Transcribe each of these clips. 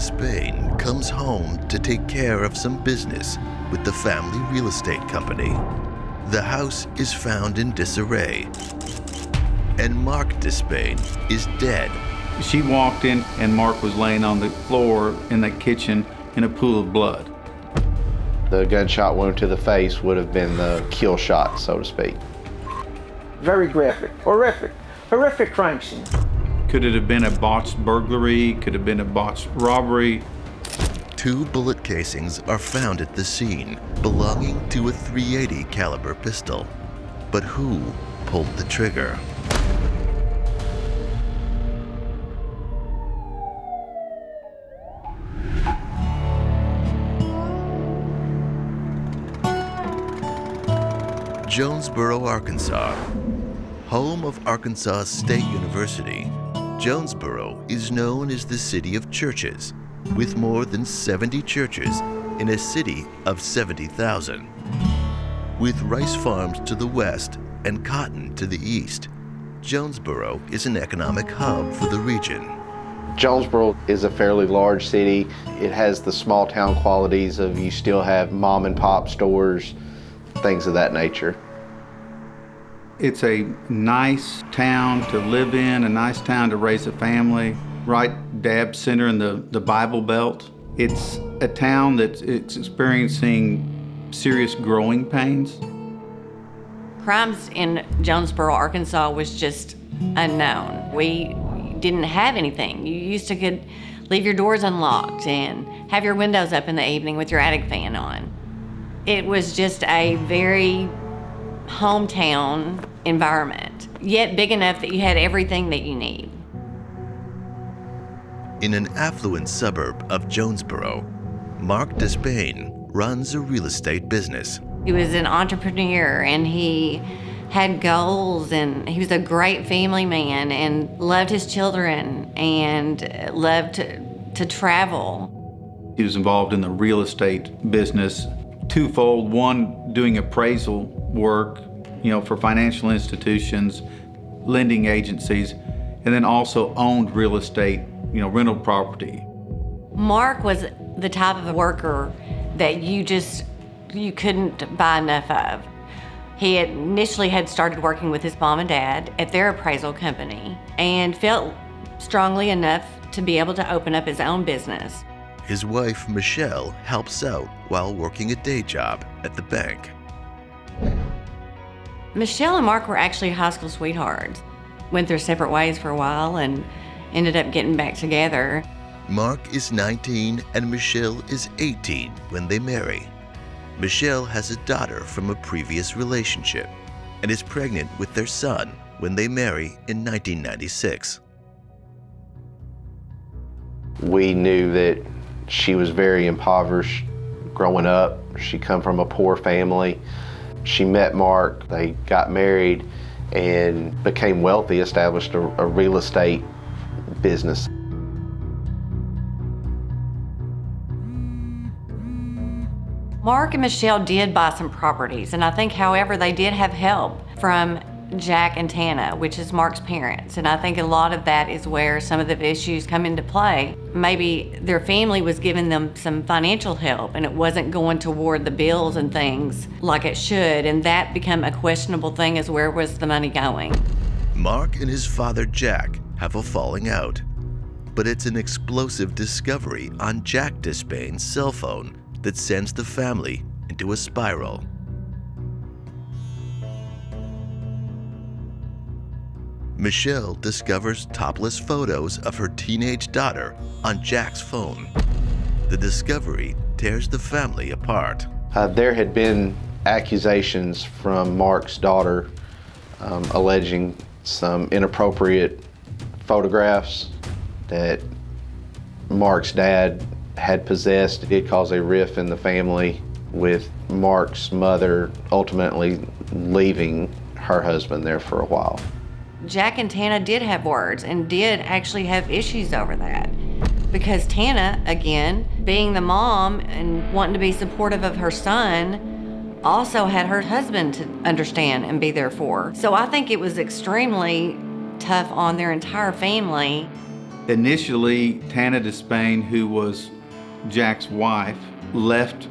Despain comes home to take care of some business with the family real estate company. The house is found in disarray, and Marc Despain is dead. She walked in, and Marc was laying on the floor in the kitchen in a pool of blood. The gunshot wound to the face would have been the kill shot, so to speak. Very graphic, horrific crime scene. Could it have been a botched burglary? Could it have been a botched robbery? 2 bullet casings are found at the scene, belonging to a .380 caliber pistol. But who pulled the trigger? Jonesboro, Arkansas. Home of Arkansas State University, Jonesboro is known as the city of churches, with more than 70 churches in a city of 70,000. With rice farms to the west and cotton to the east, Jonesboro is an economic hub for the region. Jonesboro is a fairly large city. It has the small town qualities of you still have mom and pop stores, things of that nature. It's a nice town to live in, a nice town to raise a family, right dab center in the Bible Belt. It's a town that's experiencing serious growing pains. Crimes in Jonesboro, Arkansas was just unknown. We didn't have anything. You used to could leave your doors unlocked and have your windows up in the evening with your attic fan on. It was just a very hometown environment, yet big enough that you had everything that you need. In an affluent suburb of Jonesboro, Marc Despain runs a real estate business. He was an entrepreneur and he had goals, and he was a great family man and loved his children and loved to travel. He was involved in the real estate business twofold. One, doing appraisal work, for financial institutions, lending agencies, and then also owned real estate, rental property. Marc was the type of worker that you couldn't buy enough of. He initially had started working with his mom and dad at their appraisal company and felt strongly enough to be able to open up his own business. His wife, Michelle, helps out while working a day job at the bank. Michelle and Marc were actually high school sweethearts. Went their separate ways for a while and ended up getting back together. Marc is 19 and Michelle is 18 when they marry. Michelle has a daughter from a previous relationship and is pregnant with their son when they marry in 1996. We knew that she was very impoverished growing up. She come from a poor family. She met Marc, they got married and became wealthy, established a real estate business. Marc and Michelle did buy some properties, and I think, however, they did have help from Jack and Tana, which is Marc's parents, and I think a lot of that is where some of the issues come into play. Maybe their family was giving them some financial help and it wasn't going toward the bills and things like it should, and that became a questionable thing, as where was the money going? Marc and his father Jack have a falling out, but it's an explosive discovery on Jack Despain's cell phone that sends the family into a spiral. Michelle discovers topless photos of her teenage daughter on Jack's phone. The discovery tears the family apart. There had been accusations from Marc's daughter alleging some inappropriate photographs that Marc's dad had possessed. It did cause a rift in the family, with Marc's mother ultimately leaving her husband there for a while. Jack and Tana did have words and did actually have issues over that, because Tana, again, being the mom and wanting to be supportive of her son, also had her husband to understand and be there for. So I think it was extremely tough on their entire family. Initially, Tana Despain, who was Jack's wife, left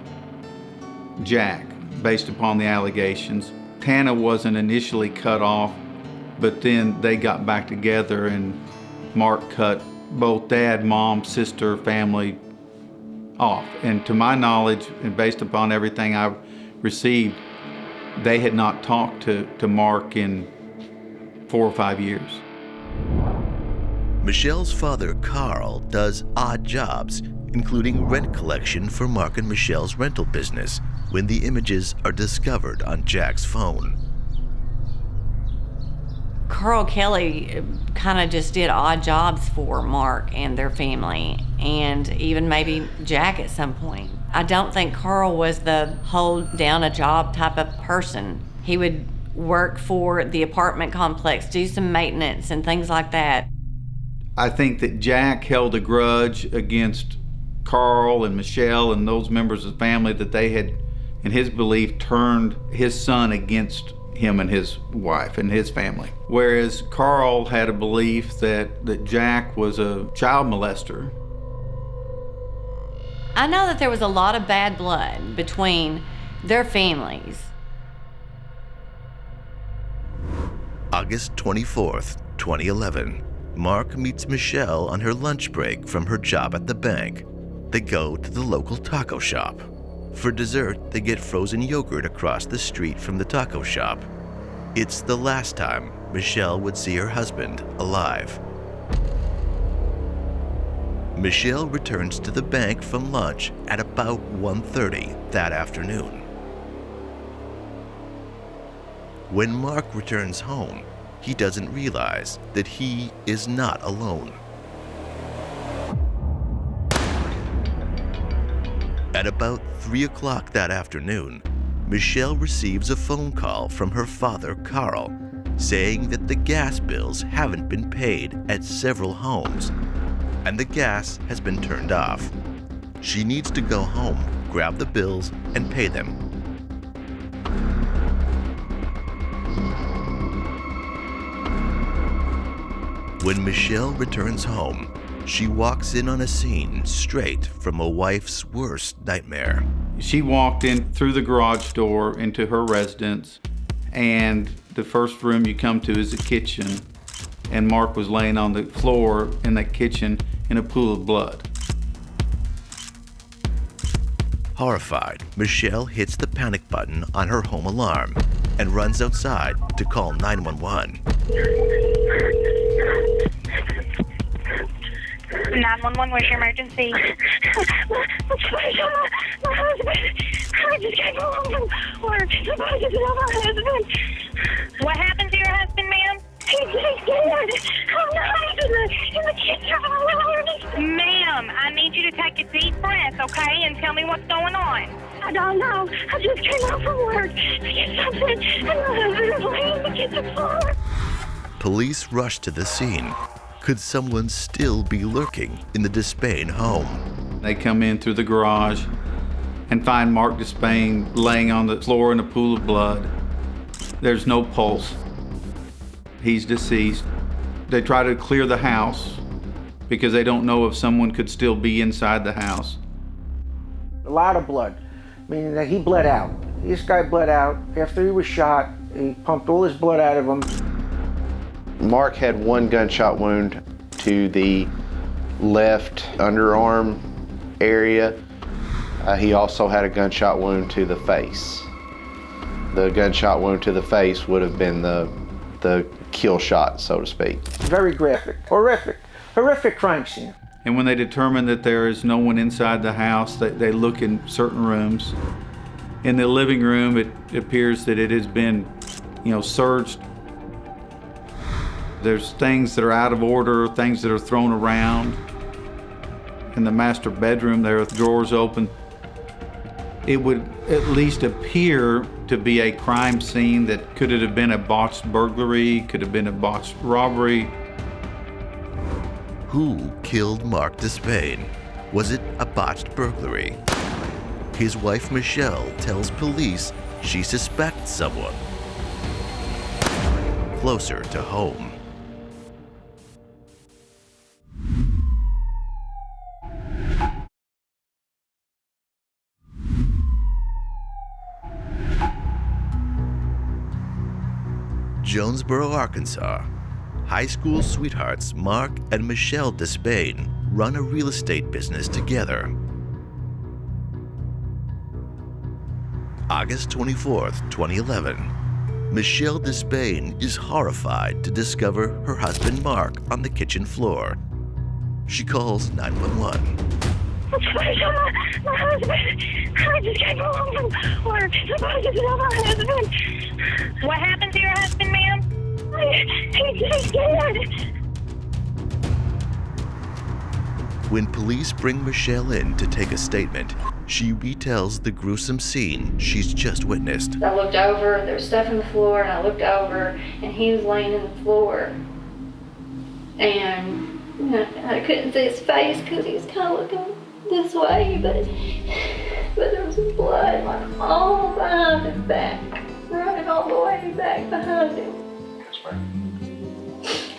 Jack based upon the allegations. Tana wasn't initially cut off, but then they got back together and Marc cut both dad, mom, sister, family off. And to my knowledge, and based upon everything I've received, they had not talked to Marc in 4 or 5 years. Michelle's father, Carl, does odd jobs, including rent collection for Marc and Michelle's rental business when the images are discovered on Jack's phone. Carl Kelly kind of just did odd jobs for Marc and their family, and even maybe Jack at some point. I don't think Carl was the hold down a job type of person. He would work for the apartment complex, do some maintenance and things like that. I think that Jack held a grudge against Carl and Michelle and those members of the family that they had, in his belief, turned his son against him and his wife and his family. Whereas Carl had a belief that Jack was a child molester. I know that there was a lot of bad blood between their families. August 24th, 2011. Marc meets Michelle on her lunch break from her job at the bank. They go to the local taco shop. For dessert, they get frozen yogurt across the street from the taco shop. It's the last time Michelle would see her husband alive. Michelle returns to the bank from lunch at about 1:30 that afternoon. When Marc returns home, he doesn't realize that he is not alone. At about 3 o'clock that afternoon, Michelle receives a phone call from her father, Carl, saying that the gas bills haven't been paid at several homes, and the gas has been turned off. She needs to go home, grab the bills, and pay them. When Michelle returns home, she walks in on a scene straight from a wife's worst nightmare. She walked in through the garage door into her residence, and the first room you come to is the kitchen, and Marc was laying on the floor in that kitchen in a pool of blood. Horrified, Michelle hits the panic button on her home alarm and runs outside to call 911. 911, where's your emergency? My husband, I just came home from work. Somebody just love my husband. What happened to your husband, ma'am? He's dead. I'm not in the kitchen. Ma'am, I need you to take a deep breath, okay, and tell me what's going on. I don't know. I just came home from work to get something, and my husband is laying on the kitchen floor. Police rush to the scene. Could someone still be lurking in the Despain home? They come in through the garage and find Marc Despain laying on the floor in a pool of blood. There's no pulse. He's deceased. They try to clear the house because they don't know if someone could still be inside the house. A lot of blood, meaning that he bled out. This guy bled out. After he was shot, he pumped all his blood out of him. Marc had one gunshot wound to the left underarm area. He also had a gunshot wound to the face. The gunshot wound to the face would have been the kill shot, so to speak. Very graphic, horrific crime scene. And when they determine that there is no one inside the house, they look in certain rooms. In the living room, it appears that it has been, searched. There's things that are out of order, things that are thrown around. In the master bedroom, there are drawers open. It would at least appear to be a crime scene that could it have been a botched burglary, could have been a botched robbery. Who killed Marc Despain? Was it a botched burglary? His wife Michelle tells police she suspects someone. Closer to home. Jonesboro, Arkansas, high school sweethearts Marc and Michelle Despain run a real estate business together. August 24th, 2011. Michelle Despain is horrified to discover her husband Marc on the kitchen floor. She calls 911. My husband. I just came home from work. Somebody just killed my husband. What happened to your husband, ma'am? He's dead. When police bring Michelle in to take a statement, she retells the gruesome scene she's just witnessed. I looked over, there was stuff on the floor, and I looked over, and he was laying in the floor. And I couldn't see his face because he was kind of looking this way, but there was blood like all behind his back, running all the way back behind him.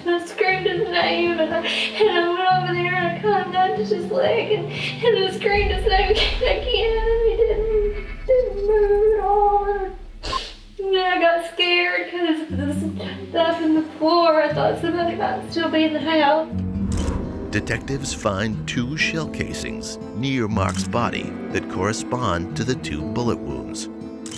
I screamed his name, and I went over there and I climbed under his leg and I screamed his name again, and he didn't move at all. And then I got scared because of the stuff in the floor. I thought somebody might still be in the house. Detectives find 2 shell casings near Marc's body that correspond to the 2 bullet wounds.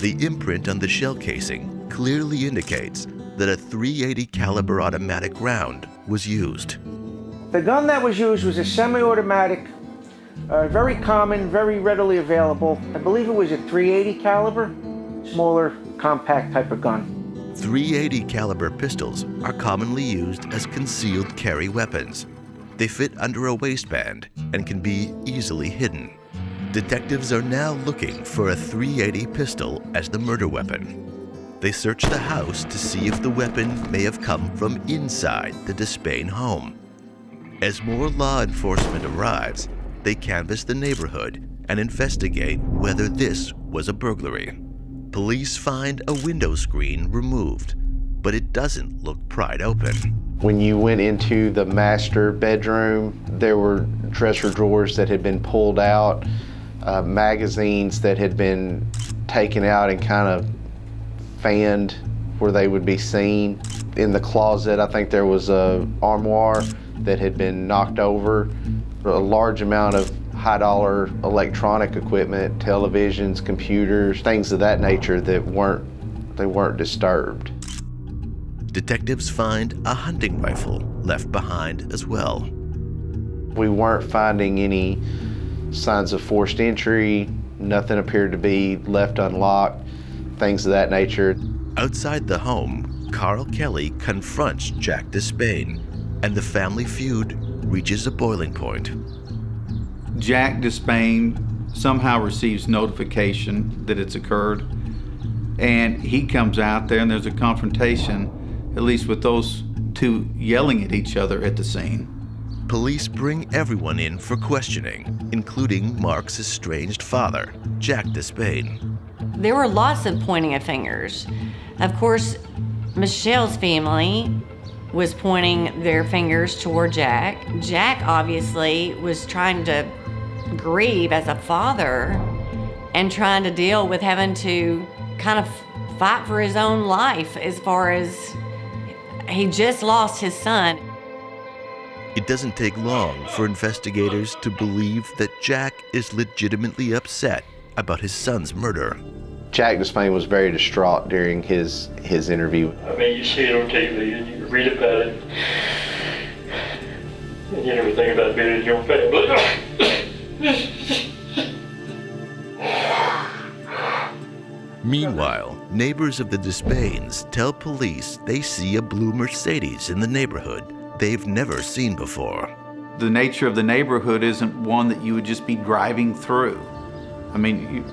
The imprint on the shell casing clearly indicates that a .380 caliber automatic round was used. The gun that was used was a semi-automatic, very common, very readily available. I believe it was a .380 caliber, smaller, compact type of gun. .380 caliber pistols are commonly used as concealed carry weapons. They fit under a waistband and can be easily hidden. Detectives are now looking for a .380 pistol as the murder weapon. They search the house to see if the weapon may have come from inside the Despain home. As more law enforcement arrives, they canvass the neighborhood and investigate whether this was a burglary. Police find a window screen removed, but it doesn't look pried open. When you went into the master bedroom, there were dresser drawers that had been pulled out, magazines that had been taken out and kind of fanned where they would be seen. In the closet, I think there was a armoire that had been knocked over, a large amount of high-dollar electronic equipment, televisions, computers, things of that nature that weren't disturbed. Detectives find a hunting rifle left behind as well. We weren't finding any signs of forced entry. Nothing appeared to be left unlocked, things of that nature. Outside the home, Carl Kelly confronts Jack Despain, and the family feud reaches a boiling point. Jack Despain somehow receives notification that it's occurred, and he comes out there and there's a confrontation, at least with those 2 yelling at each other at the scene. Police bring everyone in for questioning, including Marc's estranged father, Jack Despain. There were lots of pointing of fingers. Of course, Michelle's family was pointing their fingers toward Jack. Jack obviously was trying to grieve as a father and trying to deal with having to kind of fight for his own life, as far as he just lost his son. It doesn't take long for investigators to believe that Jack is legitimately upset about his son's murder. Jack Despain was very distraught during his interview. I mean, you see it on TV and you read about it, and you never think about being in your family. Meanwhile, neighbors of the Despains tell police they see a blue Mercedes in the neighborhood they've never seen before. The nature of the neighborhood isn't one that you would just be driving through. I mean,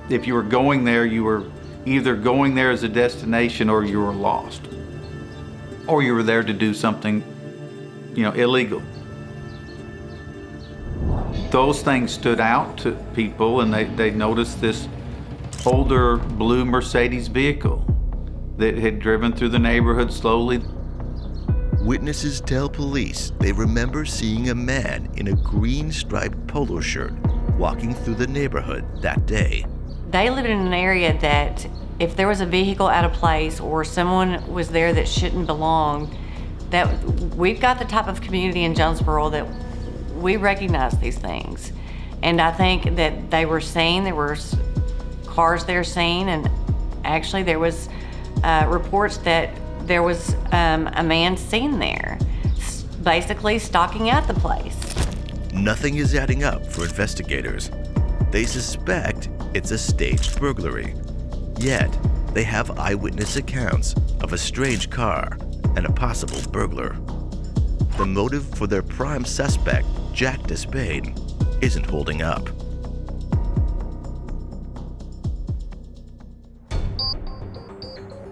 if you were going there, you were either going there as a destination or you were lost. Or you were there to do something, illegal. Those things stood out to people, and they noticed this older blue Mercedes vehicle that had driven through the neighborhood slowly. Witnesses tell police they remember seeing a man in a green striped polo shirt walking through the neighborhood that day. They lived in an area that if there was a vehicle out of place or someone was there that shouldn't belong, that we've got the type of community in Jonesboro that we recognize these things. And I think that they were seen, there were cars there seen, and actually there was reports that there was a man seen there, basically stalking out the place. Nothing is adding up for investigators. They suspect it's a staged burglary. Yet, they have eyewitness accounts of a strange car and a possible burglar. The motive for their prime suspect, Jack Despain, isn't holding up.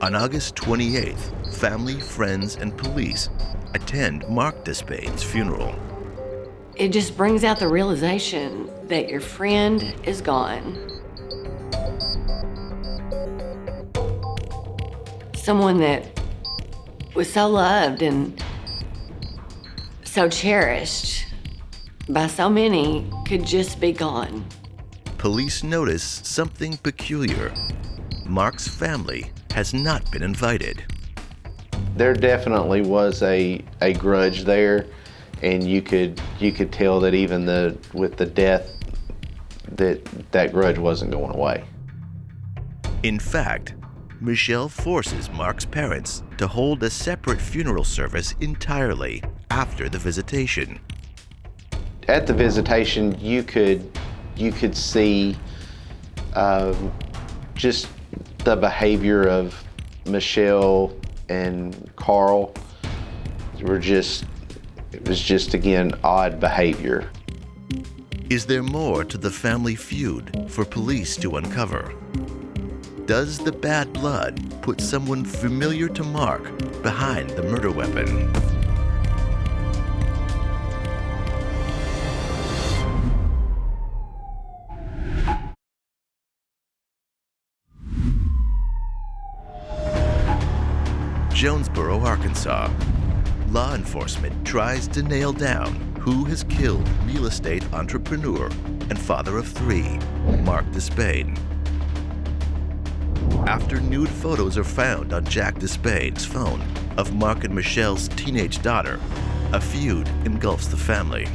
On August 28th, family, friends, and police attend Marc Despain's funeral. It just brings out the realization that your friend is gone. Someone that was so loved and so cherished by so many could just be gone. Police notice something peculiar. Marc's family has not been invited. There definitely was a grudge there, and you could tell that even with the death, that grudge wasn't going away. In fact, Michelle forces Marc's parents to hold a separate funeral service entirely after the visitation. At the visitation, you could see just the behavior of Michelle and Carl. It was just again odd behavior. Is there more to the family feud for police to uncover? Does the bad blood put someone familiar to Marc behind the murder weapon? Jonesboro, Arkansas. Law enforcement tries to nail down who has killed real estate entrepreneur and father of three, Marc Despain. After nude photos are found on Jack Despain's phone of Marc and Michelle's teenage daughter, a feud engulfs the family.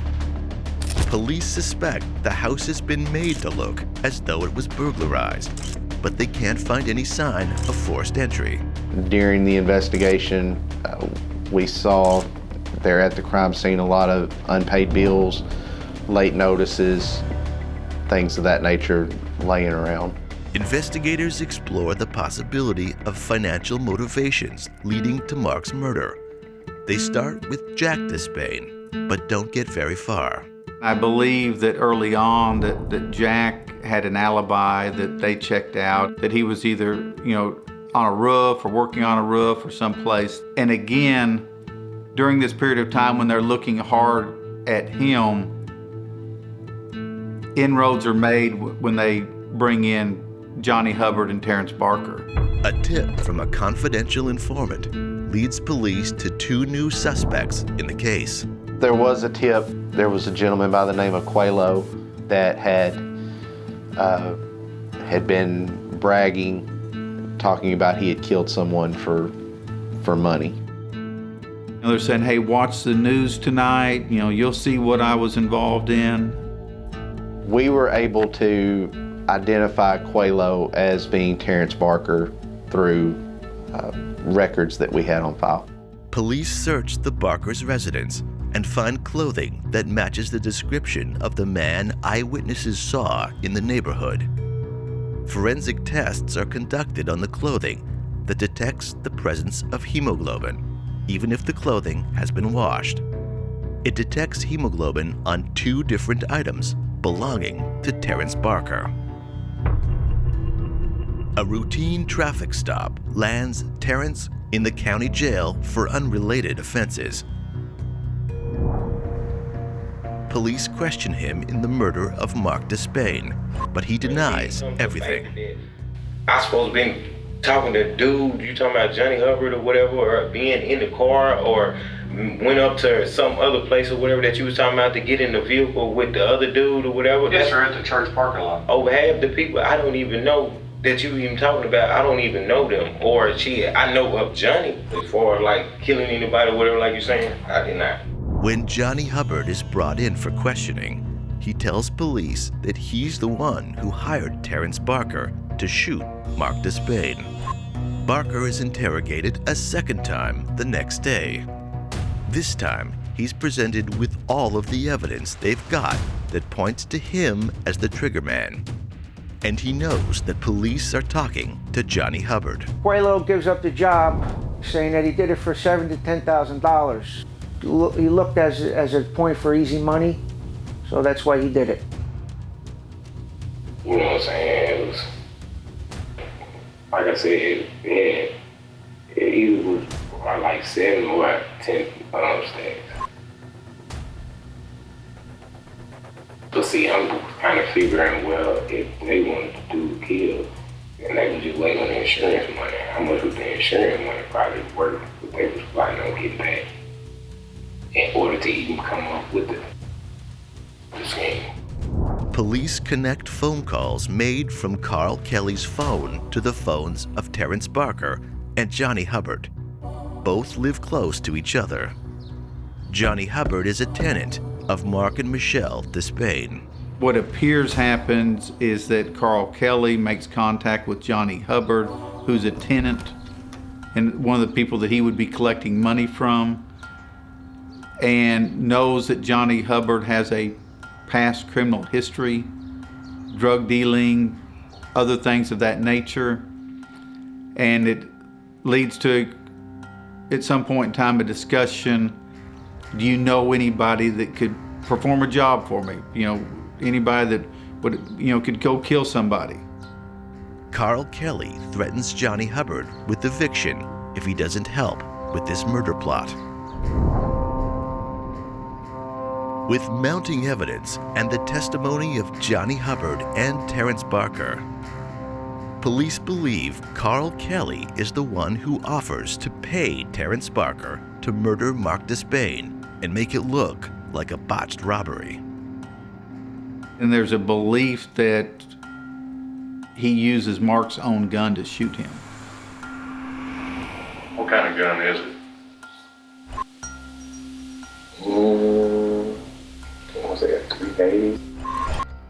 Police suspect the house has been made to look as though it was burglarized, but they can't find any sign of forced entry. During the investigation, we saw there at the crime scene a lot of unpaid bills, late notices, things of that nature laying around. Investigators explore the possibility of financial motivations leading to Marc's murder. They start with Jack Despain, but don't get very far. I believe that early on that Jack had an alibi, that they checked out, that he was either, on a roof or working on a roof or someplace. And again, during this period of time when they're looking hard at him, inroads are made when they bring in Johnny Hubbard and Terrence Barker. A tip from a confidential informant leads police to two new suspects in the case. There was a tip. There was a gentleman by the name of Quelo that had been bragging, talking about he had killed someone for money. They're saying, hey, watch the news tonight. You'll see what I was involved in. We were able to identify Quelo as being Terrence Barker through records that we had on file. Police searched the Barkers' residence and find clothing that matches the description of the man eyewitnesses saw in the neighborhood. Forensic tests are conducted on the clothing that detects the presence of hemoglobin, even if the clothing has been washed. It detects hemoglobin on two different items belonging to Terrence Barker. A routine traffic stop lands Terrence in the county jail for unrelated offenses. Police question him in the murder of Marc Despain, but he denies everything. I supposed to be talking to dude, you talking about Johnny Hubbard or whatever, or being in the car, or went up to some other place or whatever that you was talking about to get in the vehicle with the other dude or whatever. Yes, sir, at the church parking lot. Over half the people, I don't even know that you even talking about, I don't even know them. Or I know of Johnny, as far as like killing anybody or whatever, like you're saying, I did not. When Johnny Hubbard is brought in for questioning, he tells police that he's the one who hired Terrence Barker to shoot Marc Despain. Barker is interrogated a second time the next day. This time, he's presented with all of the evidence they've got that points to him as the triggerman. And he knows that police are talking to Johnny Hubbard. Quaylo gives up the job, saying that he did it for $7,000 to $10,000. He looked as a point for easy money, so that's why he did it. You know what I'm saying? It was, like I said, it either was like 7 or 10 stacks. But see, I'm kind of figuring, well, if they wanted to do the kill, and they was just waiting on the insurance money, how much would the insurance money probably worth? But they was planning on getting back in order to even come up with the scheme. Police connect phone calls made from Carl Kelly's phone to the phones of Terrence Barker and Johnny Hubbard. Both live close to each other. Johnny Hubbard is a tenant of Marc and Michelle Despain. What appears happens is that Carl Kelly makes contact with Johnny Hubbard, who's a tenant and one of the people that he would be collecting money from, and knows that Johnny Hubbard has a past criminal history, drug dealing, other things of that nature. And it leads to, at some point in time, a discussion. Do you know anybody that could perform a job for me? You know, anybody that would, could go kill somebody? Carl Kelly threatens Johnny Hubbard with eviction if he doesn't help with this murder plot. With mounting evidence and the testimony of Johnny Hubbard and Terrence Barker, police believe Carl Kelly is the one who offers to pay Terrence Barker to murder Marc Despain and make it look like a botched robbery. And there's a belief that he uses Marc's own gun to shoot him. What kind of gun is it? What was it, 380?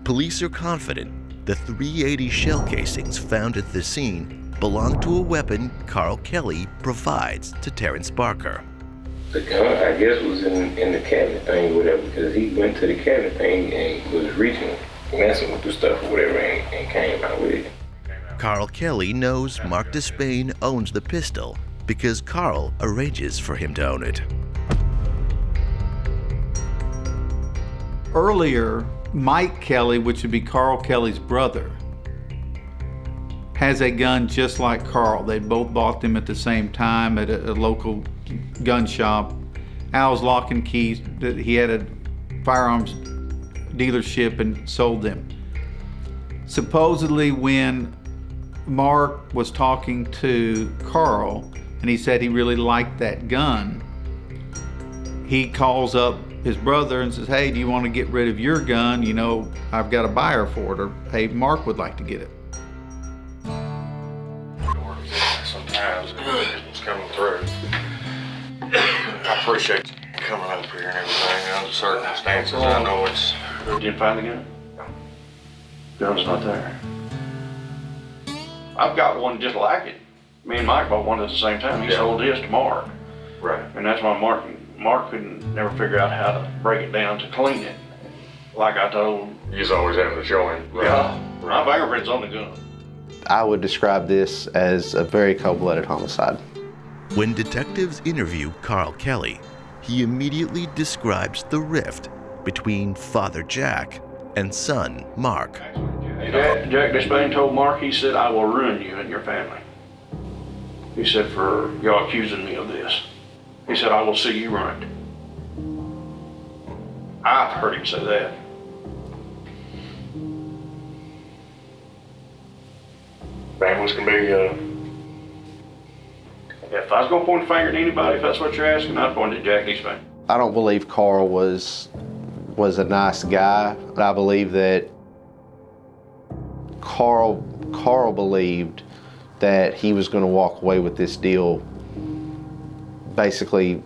Police are confident the .380 shell casings found at the scene belong to a weapon Carl Kelly provides to Terrence Barker. The gun, I guess, was in the cabinet thing or whatever, because he went to the cabinet thing and was reaching, messing with the stuff or whatever, and came out with it. Carl Kelly knows Marc Despain owns the pistol because Carl arranges for him to own it. Earlier, Mike Kelly, which would be Carl Kelly's brother, has a gun just like Carl. They both bought them at the same time at a local gun shop. Al's Lock and Keys, he had a firearms dealership and sold them. Supposedly when Marc was talking to Carl and he said he really liked that gun, he calls up his brother and says, hey, do you want to get rid of your gun? You know, I've got a buyer for it, or hey, Marc would like to get it. Sometimes it's coming through. I appreciate you coming up here and everything. Under circumstances, I know it's... Did you find the gun? No. Gun's not there. I've got one just like it. Me and Mike bought one at the same time. He sold his to Marc. Right. And that's why Marc couldn't never figure out how to break it down to clean it. Like I told him. He's always having to show him. Right. Yeah. My fingerprint's on the gun. I would describe this as a very cold-blooded homicide. When detectives interview Carl Kelly, he immediately describes the rift between Father Jack and son Marc. Jack Despain told Marc, he said, I will ruin you and your family. He said, for y'all accusing me of this. He said, I will see you ruined. I've heard him say that. Families can be, if I was going to point a finger at anybody, if that's what you're asking, I'd point at Jack Despain. I don't believe Carl was a nice guy, but I believe that Carl Carl believed that he was going to walk away with this deal. Basically,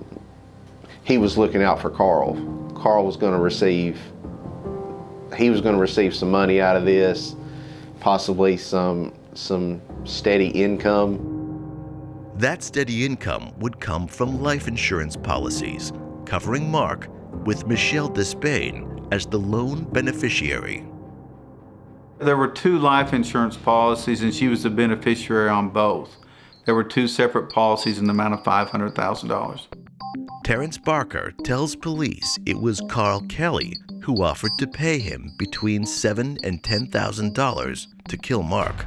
he was looking out for Carl. Carl was going to receive some money out of this, possibly some steady income. That steady income would come from life insurance policies covering Marc, with Michelle Despain as the lone beneficiary. There were 2 life insurance policies, and she was the beneficiary on both. There were 2 separate policies in the amount of $500,000. Terrence Barker tells police it was Carl Kelly who offered to pay him between $7,000 and $10,000 to kill Marc.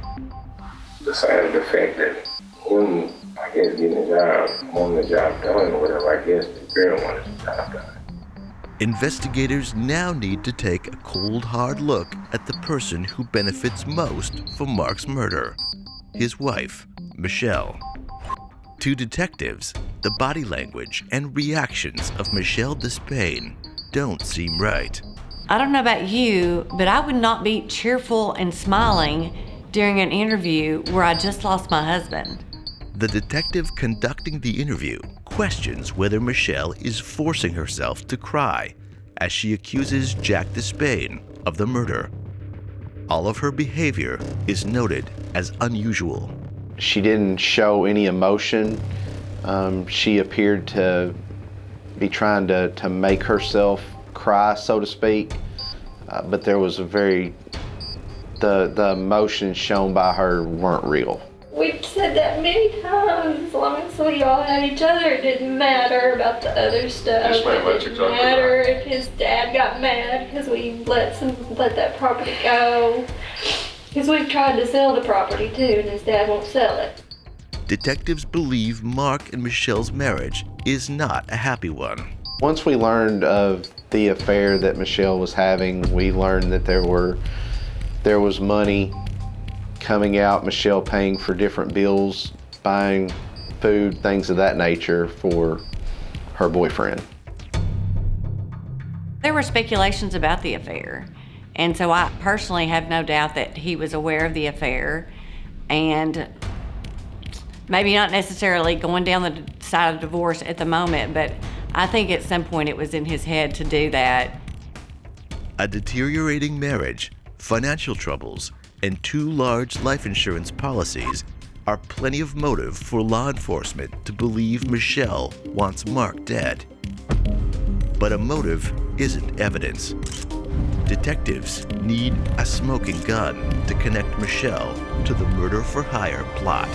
Besides the fact that him, I guess, getting a job, wanting the job done or whatever, I guess the girl wanted the job done. Investigators now need to take a cold, hard look at the person who benefits most from Marc's murder, his wife, Michelle. To detectives, the body language and reactions of Michelle Despain don't seem right. I don't know about you, but I would not be cheerful and smiling during an interview where I just lost my husband. The detective conducting the interview questions whether Michelle is forcing herself to cry as she accuses Jack Despain of the murder. All of her behavior is noted as unusual. She didn't show any emotion. She appeared to be trying to make herself cry, so to speak, but there was the emotions shown by her weren't real. We've said that many times. As long as we all had each other, it didn't matter about the other stuff. Yes, ma'am, that's It didn't exactly matter right. if his dad got mad because we let that property go. Because we've tried to sell the property too, and his dad won't sell it. Detectives believe Marc and Michelle's marriage is not a happy one. Once we learned of the affair that Michelle was having, we learned that there was money coming out, Michelle paying for different bills, buying food, things of that nature for her boyfriend. There were speculations about the affair, and so I personally have no doubt that he was aware of the affair, and maybe not necessarily going down the side of divorce at the moment, but I think at some point it was in his head to do that. A deteriorating marriage, financial troubles, and 2 large life insurance policies are plenty of motive for law enforcement to believe Michelle wants Marc dead. But a motive isn't evidence. Detectives need a smoking gun to connect Michelle to the murder-for-hire plot.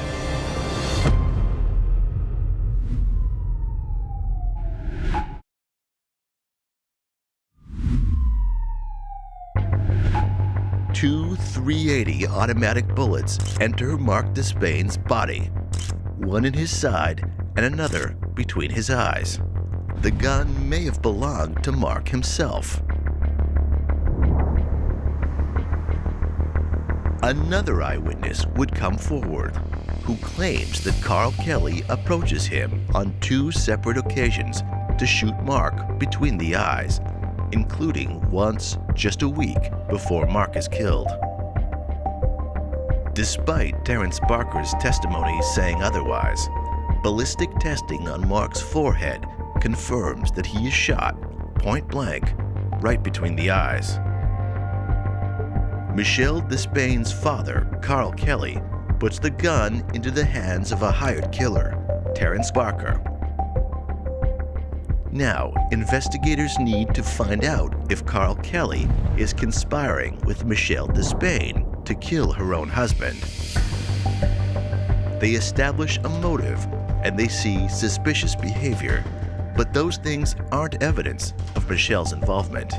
Two .380 automatic bullets enter Marc Despain's body, one in his side and another between his eyes. The gun may have belonged to Marc himself. Another eyewitness would come forward, who claims that Carl Kelly approaches him on 2 separate occasions to shoot Marc between the eyes, including once just a week before Marc is killed. Despite Terrence Barker's testimony saying otherwise, ballistic testing on Marc's forehead confirms that he is shot point blank right between the eyes. Michelle Despain's father, Carl Kelly, puts the gun into the hands of a hired killer, Terrence Barker. Now, investigators need to find out if Carl Kelly is conspiring with Michelle Despain to kill her own husband. They establish a motive and they see suspicious behavior, but those things aren't evidence of Michelle's involvement.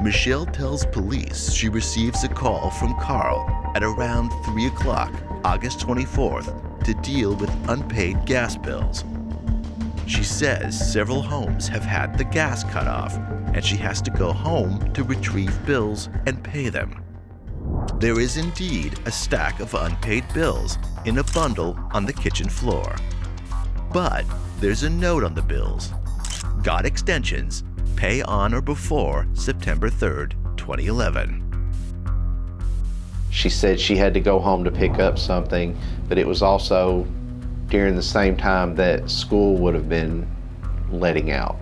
Michelle tells police she receives a call from Carl at around 3 o'clock, August 24th, to deal with unpaid gas bills. She says several homes have had the gas cut off, and she has to go home to retrieve bills and pay them. There is indeed a stack of unpaid bills in a bundle on the kitchen floor. But there's a note on the bills. Got extensions, pay on or before September 3rd, 2011. She said she had to go home to pick up something, but it was also during the same time that school would have been letting out.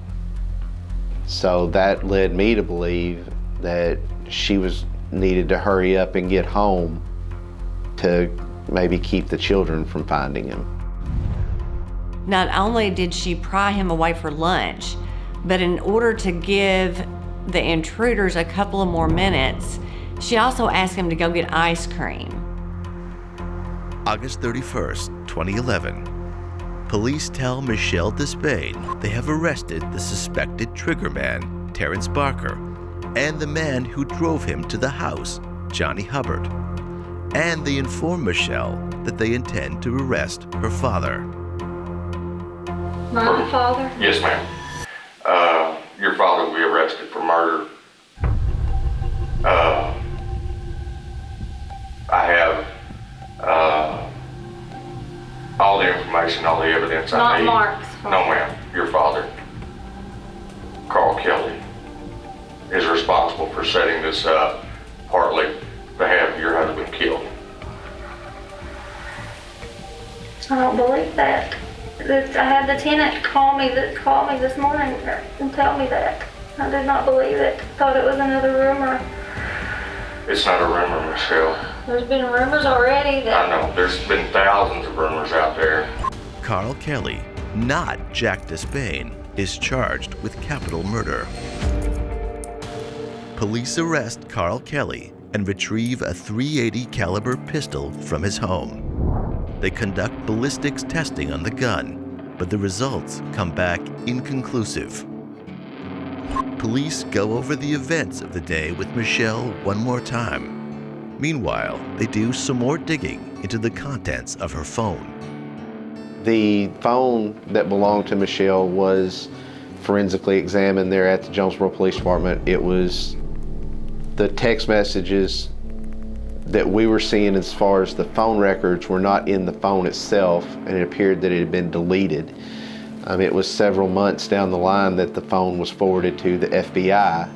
So that led me to believe that she needed to hurry up and get home to maybe keep the children from finding him. Not only did she pry him away for lunch, but in order to give the intruders a couple of more minutes, she also asked him to go get ice cream. August 31st, 2011. Police tell Michelle Despain they have arrested the suspected triggerman, Terrence Barker, and the man who drove him to the house, Johnny Hubbard. And they inform Michelle that they intend to arrest her father. My father? Yes, ma'am. Your father will be arrested for murder. I have all the information, all the evidence I need. Not Mark's father. No, ma'am. Your father, Carl Kelly, is responsible for setting this up, partly to have your husband killed. I don't believe that. I had the tenant call me this morning and tell me that. I did not believe it. Thought it was another rumor. It's not a rumor, Michelle. There's been rumors already that... I know. There's been thousands of rumors out there. Carl Kelly, not Jack Despain, is charged with capital murder. Police arrest Carl Kelly and retrieve a .380 caliber pistol from his home. They conduct ballistics testing on the gun, but the results come back inconclusive. Police go over the events of the day with Michelle one more time. Meanwhile, they do some more digging into the contents of her phone. The phone that belonged to Michelle was forensically examined there at the Jonesboro Police Department. It was the text messages that we were seeing as far as the phone records were not in the phone itself, and it appeared that it had been deleted. It was several months down the line that the phone was forwarded to the FBI,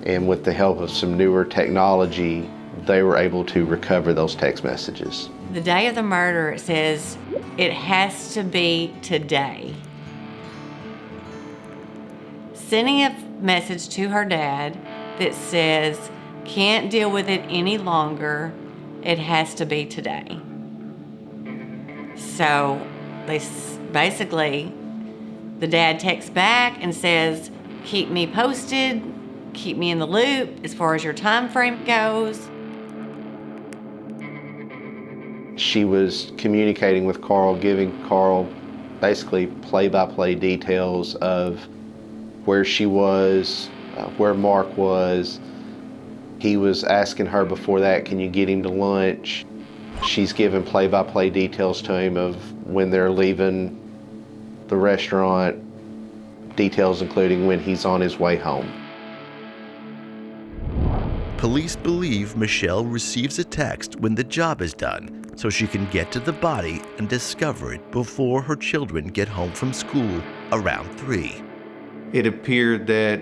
and with the help of some newer technology, they were able to recover those text messages. The day of the murder, it says, it has to be today. Sending a message to her dad that says, can't deal with it any longer, it has to be today. So they basically, the dad texts back and says, keep me posted, keep me in the loop as far as your time frame goes. She was communicating with Carl, giving Carl basically play-by-play details of where she was, where Mark was. He was asking her before that, can you get him to lunch? She's giving play-by-play details to him of when they're leaving the restaurant, details including when he's on his way home. Police believe Michelle receives a text when the job is done, so she can get to the body and discover it before her children get home from school around 3. It appeared that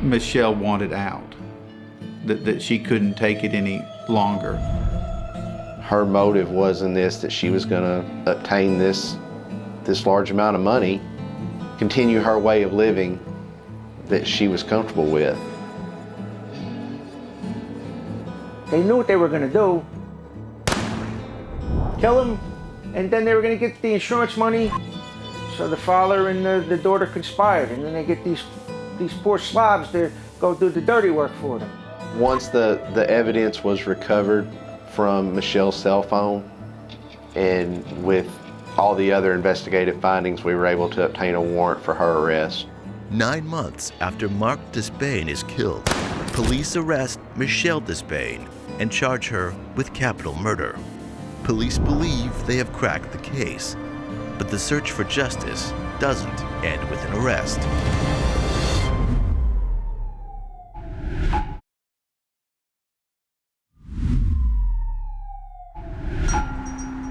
Michelle wanted out, that she couldn't take it any longer. Her motive was in this, that she was gonna obtain this large amount of money, continue her way of living that she was comfortable with. They knew what they were going to do. Kill him, and then they were going to get the insurance money. So the father and the daughter conspired, and then they get these poor slobs to go do the dirty work for them. Once the evidence was recovered from Michelle's cell phone, and with all the other investigative findings, we were able to obtain a warrant for her arrest. 9 months after Marc Despain is killed, police arrest Michelle Despain and charge her with capital murder. Police believe they have cracked the case, but the search for justice doesn't end with an arrest.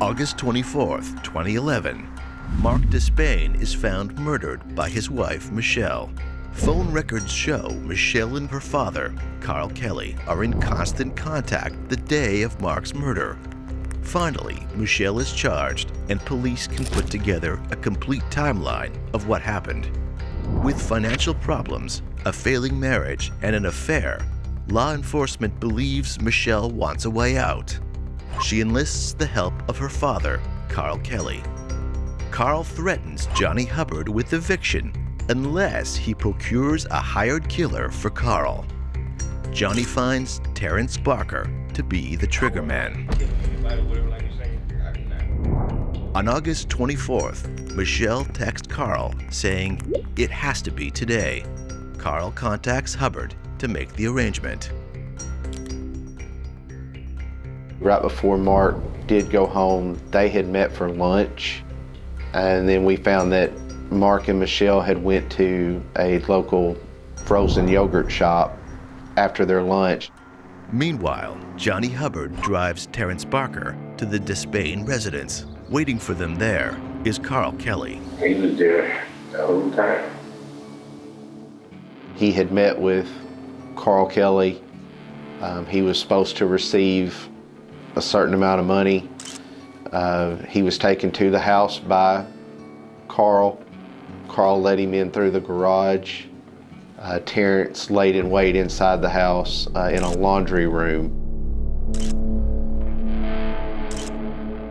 August 24th, 2011, Marc Despain is found murdered by his wife, Michelle. Phone records show Michelle and her father, Carl Kelly, are in constant contact the day of Marc's murder. Finally, Michelle is charged, and police can put together a complete timeline of what happened. With financial problems, a failing marriage, and an affair, law enforcement believes Michelle wants a way out. She enlists the help of her father, Carl Kelly. Carl threatens Johnny Hubbard with eviction unless he procures a hired killer for Carl. Johnny finds Terrence Barker to be the triggerman. On August 24th, Michelle texts Carl saying it has to be today. Carl contacts Hubbard to make the arrangement. Right before Marc did go home, they had met for lunch, and then we found that Marc and Michelle had went to a local frozen yogurt shop after their lunch. Meanwhile, Johnny Hubbard drives Terrence Barker to the Despain residence. Waiting for them there is Carl Kelly. He was there the whole time. He had met with Carl Kelly. He was supposed to receive a certain amount of money. He was taken to the house by Carl. Carl let him in through the garage. Terrence laid in wait inside the house in a laundry room.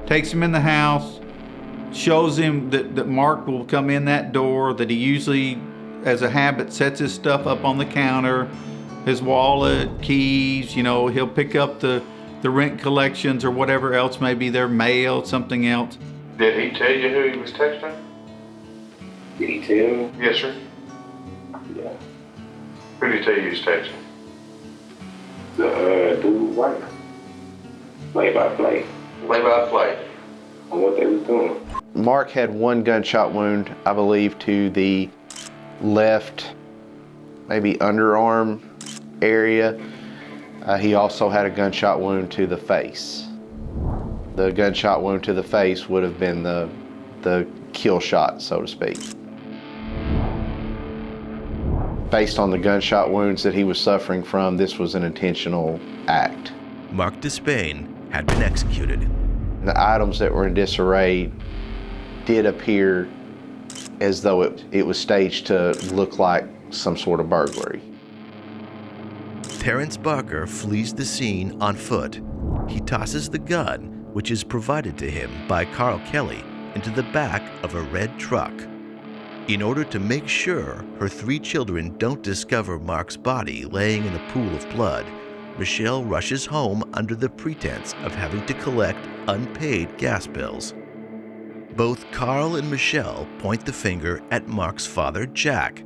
Takes him in the house, shows him that Marc will come in that door, that he usually, as a habit, sets his stuff up on the counter, his wallet, keys, you know, he'll pick up the rent collections or whatever else may be there, mail, something else. Did he tell you who he was texting? Did he tell me? Yes, sir. Yeah. Who did he tell you he was texting? The dude wife. Play by play. Play by play. On what they was doing. Marc had one gunshot wound, I believe, to the left, maybe underarm area. He also had a gunshot wound to the face. The gunshot wound to the face would have been the kill shot, so to speak. Based on the gunshot wounds that he was suffering from, this was an intentional act. Marc Despain had been executed. The items that were in disarray did appear as though it was staged to look like some sort of burglary. Terrence Barker flees the scene on foot. He tosses the gun, which is provided to him by Carl Kelly, into the back of a red truck. In order to make sure her 3 children don't discover Marc's body laying in a pool of blood, Michelle rushes home under the pretense of having to collect unpaid gas bills. Both Carl and Michelle point the finger at Marc's father, Jack,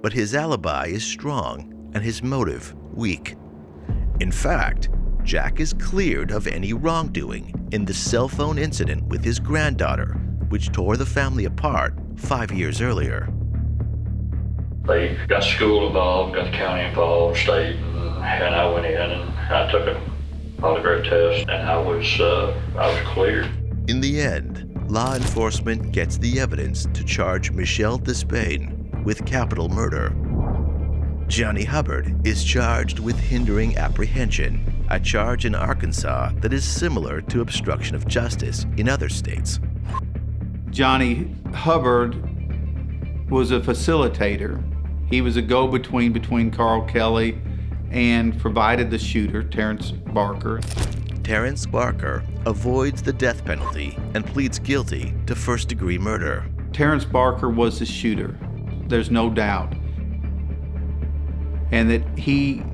but his alibi is strong and his motive weak. In fact, Jack is cleared of any wrongdoing in the cell phone incident with his granddaughter, which tore the family apart 5 years earlier. They got school involved, got the county involved, state, and I went in and I took a polygraph test, and I was cleared. In the end, law enforcement gets the evidence to charge Michelle Despain with capital murder. Johnny Hubbard is charged with hindering apprehension, a charge in Arkansas that is similar to obstruction of justice in other states. Johnny Hubbard was a facilitator. He was a go-between between Carl Kelly and provided the shooter, Terrence Barker. Terrence Barker avoids the death penalty and pleads guilty to first-degree murder. Terrence Barker was the shooter, there's no doubt. And that he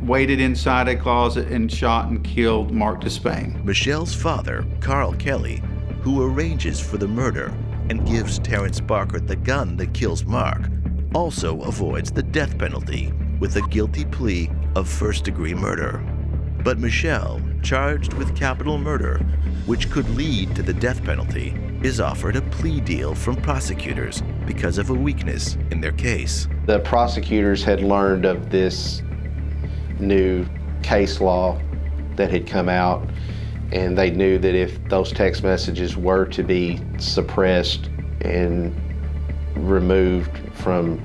waited inside a closet and shot and killed Marc Despain. Michelle's father, Carl Kelly, who arranges for the murder and gives Terrence Barker the gun that kills Marc, also avoids the death penalty with a guilty plea of first-degree murder. But Michelle, charged with capital murder, which could lead to the death penalty, is offered a plea deal from prosecutors because of a weakness in their case. The prosecutors had learned of this new case law that had come out, and they knew that if those text messages were to be suppressed and removed from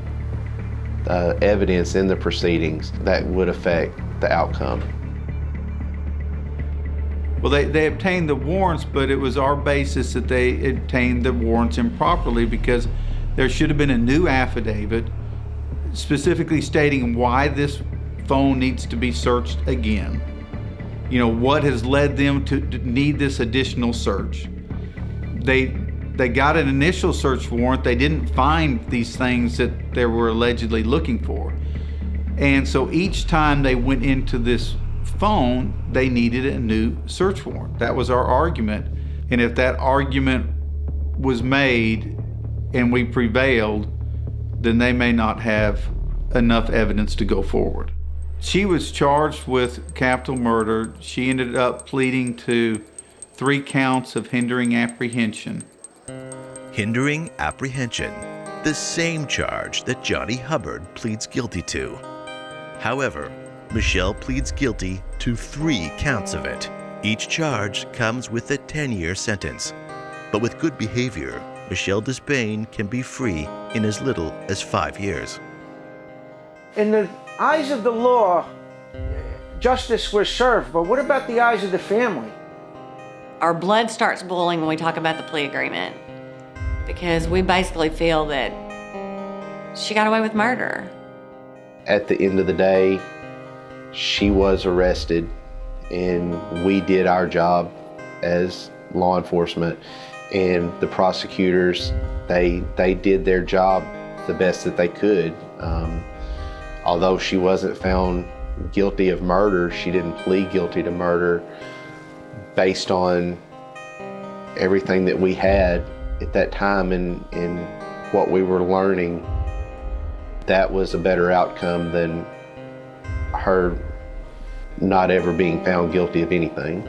evidence in the proceedings that would affect the outcome. Well, they obtained the warrants, but it was our basis that they obtained the warrants improperly because there should have been a new affidavit specifically stating why this phone needs to be searched again. You know, what has led them to need this additional search. They got an initial search warrant. They didn't find these things that they were allegedly looking for. And so each time they went into this phone, they needed a new search warrant. That was our argument. And if that argument was made and we prevailed, then they may not have enough evidence to go forward. She was charged with capital murder. She ended up pleading to 3 counts of hindering apprehension. Hindering apprehension, the same charge that Johnny Hubbard pleads guilty to. However, Michelle pleads guilty to 3 counts of it. Each charge comes with a 10-year sentence. But with good behavior, Michelle Despain can be free in as little as 5 years. In the eyes of the law, justice was served, but what about the eyes of the family? Our blood starts boiling when we talk about the plea agreement because we basically feel that she got away with murder. At the end of the day, she was arrested and we did our job as law enforcement, and the prosecutors, they did their job the best that they could. Although she wasn't found guilty of murder, she didn't plead guilty to murder based on everything that we had at that time and what we were learning. That was a better outcome than her not ever being found guilty of anything.